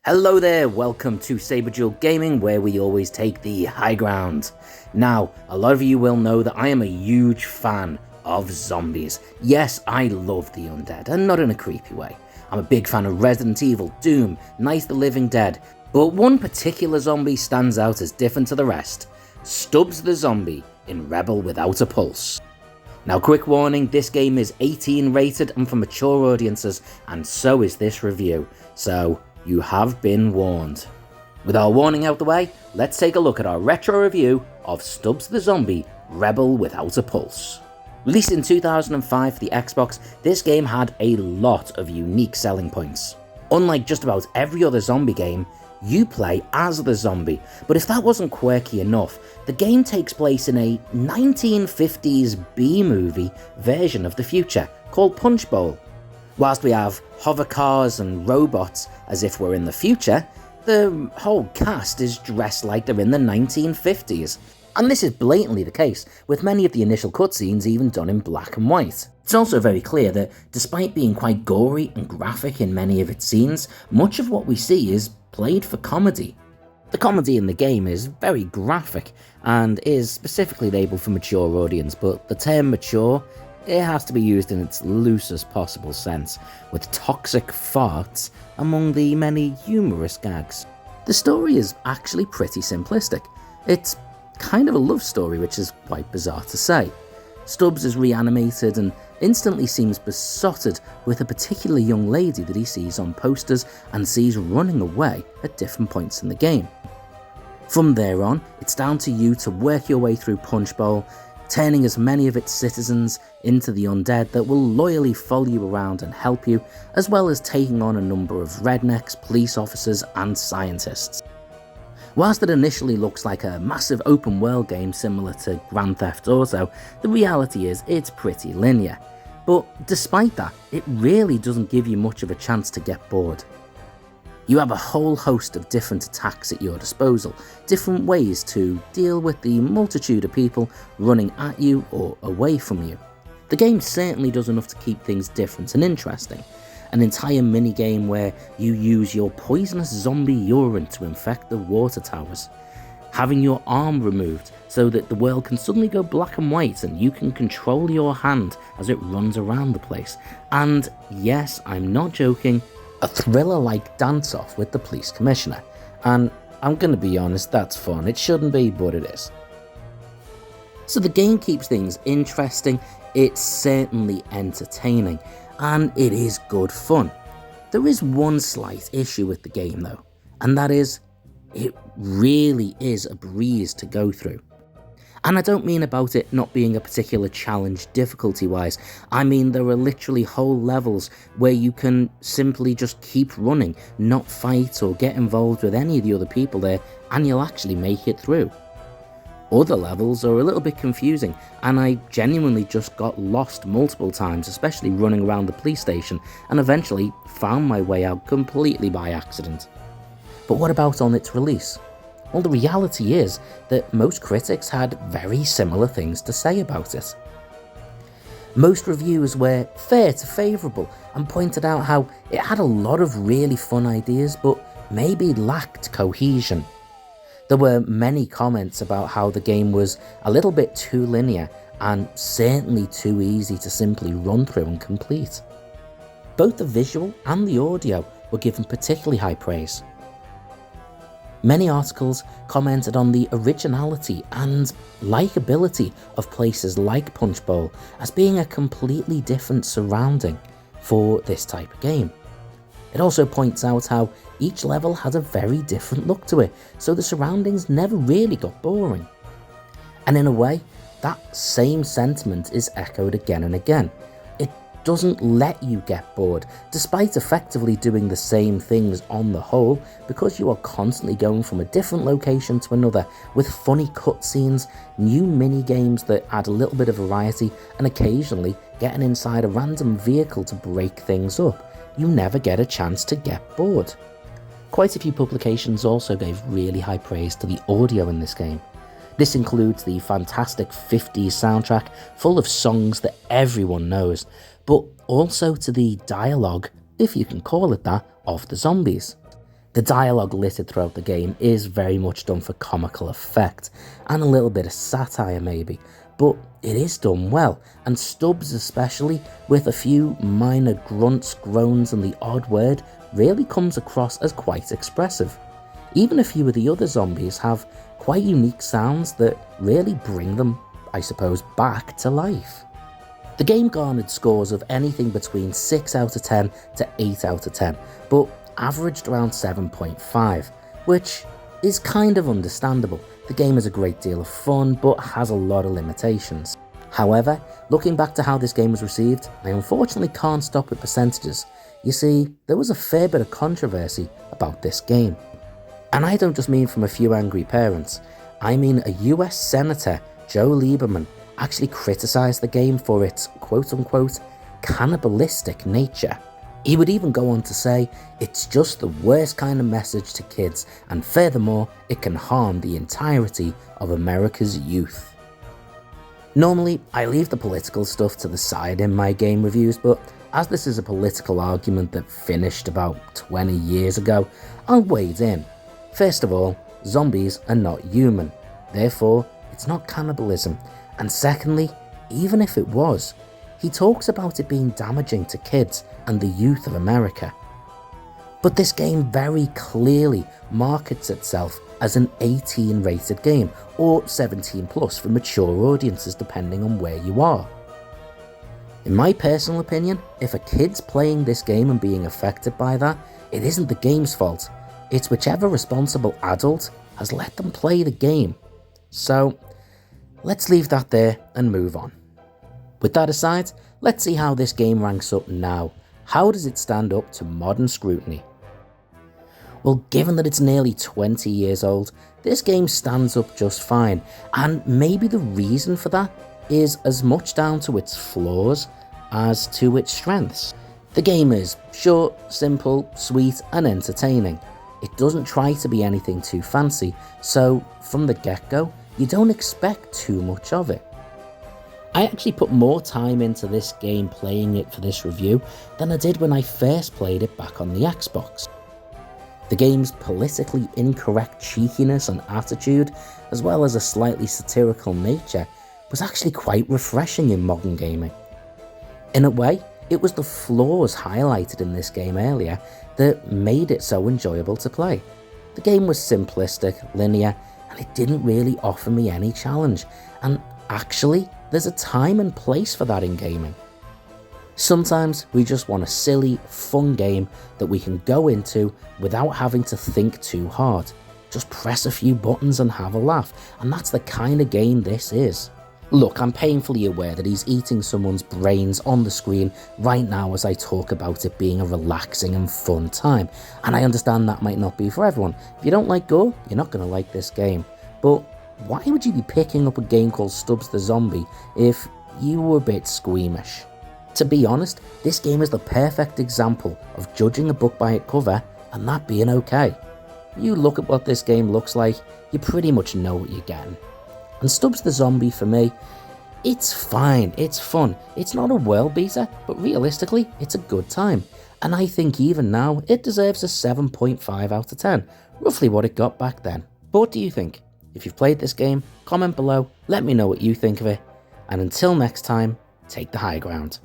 Hello there, welcome to Saberjewel Gaming, where we always take the high ground. Now, a lot of you will know that I am a huge fan of zombies. Yes, I love the undead, and not in a creepy way. I'm a big fan of Resident Evil, Doom, Night the Living Dead, but one particular zombie stands out as different to the rest. Stubs the zombie in Rebel Without a Pulse. Now, quick warning, this game is 18 rated and for mature audiences, and so is this review, so you have been warned. With our warning out the way, let's take a look at our retro review of Stubs the Zombie Rebel Without a Pulse. Released in 2005 for the Xbox, this game had a lot of unique selling points. Unlike just about every other zombie game, you play as the zombie, but if that wasn't quirky enough, the game takes place in a 1950s B-movie version of the future called Punch Bowl. Whilst we have hover cars and robots as if we're in the future, the whole cast is dressed like they're in the 1950s. And this is blatantly the case, with many of the initial cutscenes even done in black and white. It's also very clear that despite being quite gory and graphic in many of its scenes, much of what we see is played for comedy. The comedy in the game is very graphic and is specifically labelled for mature audience, but the term mature, it has to be used in its loosest possible sense, with toxic farts among the many humorous gags. The story is actually pretty simplistic. It's kind of a love story, which is quite bizarre to say. Stubbs is reanimated and instantly seems besotted with a particular young lady that he sees on posters and sees running away at different points in the game. From there on, it's down to you to work your way through Punch Bowl, turning as many of its citizens into the undead that will loyally follow you around and help you, as well as taking on a number of rednecks, police officers and scientists. Whilst it initially looks like a massive open world game similar to Grand Theft Auto, the reality is it's pretty linear. But despite that, it really doesn't give you much of a chance to get bored. You have a whole host of different attacks at your disposal, different ways to deal with the multitude of people running at you or away from you. The game certainly does enough to keep things different and interesting. An entire minigame where you use your poisonous zombie urine to infect the water towers. Having your arm removed so that the world can suddenly go black and white and you can control your hand as it runs around the place. And yes, I'm not joking, a thriller-like dance-off with the police commissioner. And I'm gonna be honest, that's fun. It shouldn't be, but it is. So the game keeps things interesting, it's certainly entertaining, and it is good fun. There is one slight issue with the game though, and that is, it really is a breeze to go through. And I don't mean about it not being a particular challenge difficulty-wise, I mean there are literally whole levels where you can simply just keep running, not fight or get involved with any of the other people there, and you'll actually make it through. Other levels are a little bit confusing, and I genuinely just got lost multiple times, especially running around the police station, and eventually found my way out completely by accident. But what about on its release? Well, the reality is that most critics had very similar things to say about it. Most reviews were fair to favourable and pointed out how it had a lot of really fun ideas but maybe lacked cohesion. There were many comments about how the game was a little bit too linear and certainly too easy to simply run through and complete. Both the visual and the audio were given particularly high praise. Many articles commented on the originality and likability of places like Punch Bowl as being a completely different surrounding for this type of game. It also points out how each level had a very different look to it, so the surroundings never really got boring. And in a way, that same sentiment is echoed again and again. It doesn't let you get bored, despite effectively doing the same things on the whole, because you are constantly going from a different location to another, with funny cutscenes, new mini-games that add a little bit of variety, and occasionally getting inside a random vehicle to break things up. You never get a chance to get bored. Quite a few publications also gave really high praise to the audio in this game. This includes the fantastic 50s soundtrack, full of songs that everyone knows, but also to the dialogue, if you can call it that, of the zombies. The dialogue littered throughout the game is very much done for comical effect, and a little bit of satire maybe, but it is done well, and Stubs especially, with a few minor grunts, groans and the odd word, really comes across as quite expressive. Even a few of the other zombies have quite unique sounds that really bring them, I suppose, back to life. The game garnered scores of anything between 6 out of 10 to 8 out of 10, but averaged around 7.5, which is kind of understandable. The game is a great deal of fun, but has a lot of limitations. However, looking back to how this game was received, I unfortunately can't stop with percentages. You see, there was a fair bit of controversy about this game. And I don't just mean from a few angry parents, I mean a US Senator, Joe Lieberman, actually criticised the game for its quote-unquote cannibalistic nature. He would even go on to say it's just the worst kind of message to kids, and furthermore, it can harm the entirety of America's youth. Normally, I leave the political stuff to the side in my game reviews, but as this is a political argument that finished about 20 years ago, I'll wade in. First of all, zombies are not human, therefore it's not cannibalism, and secondly, even if it was, he talks about it being damaging to kids and the youth of America. But this game very clearly markets itself as an 18 rated game, or 17 plus for mature audiences depending on where you are. In my personal opinion, if a kid's playing this game and being affected by that, it isn't the game's fault. It's whichever responsible adult has let them play the game. So, let's leave that there and move on. With that aside, let's see how this game ranks up now. How does it stand up to modern scrutiny? Well, given that it's nearly 20 years old, this game stands up just fine, and maybe the reason for that is as much down to its flaws as to its strengths. The game is short, simple, sweet and entertaining. It doesn't try to be anything too fancy, so from the get-go, you don't expect too much of it. I actually put more time into this game playing it for this review than I did when I first played it back on the Xbox. The game's politically incorrect cheekiness and attitude, as well as a slightly satirical nature, was actually quite refreshing in modern gaming. In a way, it was the flaws highlighted in this game earlier that made it so enjoyable to play. The game was simplistic, linear, and it didn't really offer me any challenge, and actually, there's a time and place for that in gaming. Sometimes we just want a silly, fun game that we can go into without having to think too hard. Just press a few buttons and have a laugh, and that's the kind of game this is. Look, I'm painfully aware that he's eating someone's brains on the screen right now as I talk about it being a relaxing and fun time, and I understand that might not be for everyone. If you don't like gore, you're not going to like this game. But why would you be picking up a game called Stubs the Zombie if you were a bit squeamish? To be honest, this game is the perfect example of judging a book by its cover and that being okay. You look at what this game looks like, you pretty much know what you're getting. And Stubs the Zombie, for me, it's fine, it's fun, it's not a world beater, but realistically, it's a good time. And I think even now, it deserves a 7.5 out of 10, roughly what it got back then. But what do you think? If you've played this game, comment below, let me know what you think of it, and until next time, take the high ground.